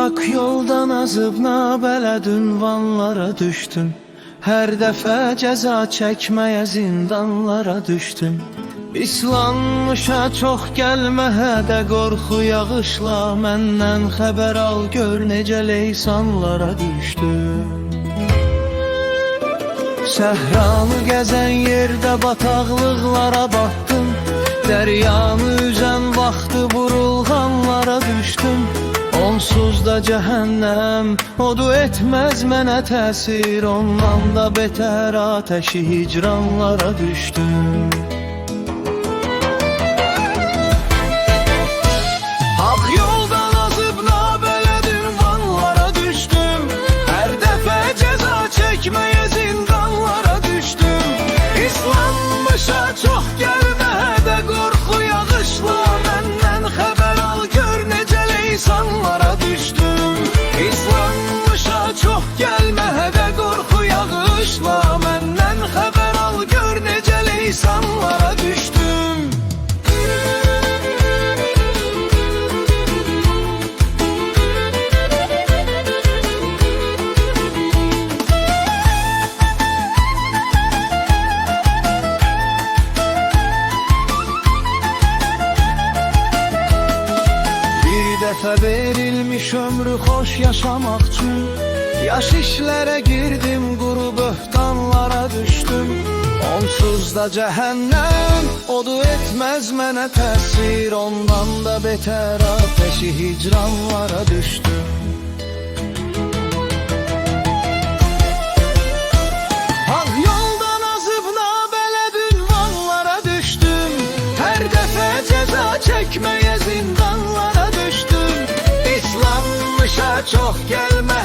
Hak yoldan azıb nabələd ünvanlara düşdüm. Hər dəfə cəza çəkməyə zindanlara düşdüm. İslanmışa çox gəlmə hədə qorxu yağışla, məndən xəbər al gör necə leysanlara düşdüm. Səhranı gəzən yerdə bataqlıqlara batdım. Dəryanı üzən vaxtı burulğanlara düşdüm. Onsuz da cəhənnəm odu etməz mənə təsir, ondan da betər ateşi hicranlara düşdüm. Hak yoldan azıb nabələd ünvanlara düşdüm. Hər dəfə cəza çəkməyə zindanlara düşdüm. İslanmışa çox gəlmə hədə qorxu yağışla, məndən xəbər al gör necə leysanlara düşdüm. İslanmışa çox gəlmə hədə qorxu yağışla, məndən xəbər al gör necə leysanlara düşdüm. Dəfə verilmiş ömrü xoş yaşamaq üçün, yaş işlərə girdim, quru böhtanlara düşdüm. Onsuz da cəhənnəm odu etməz mənə təsir, ondan da betər ateşi hicranlara düşdüm. Hak yoldan azıb nabələd ünvanlara düşdüm. Hər dəfə cəza çəkməyə zindanlara düşdüm. İslanmışa çox gəlmə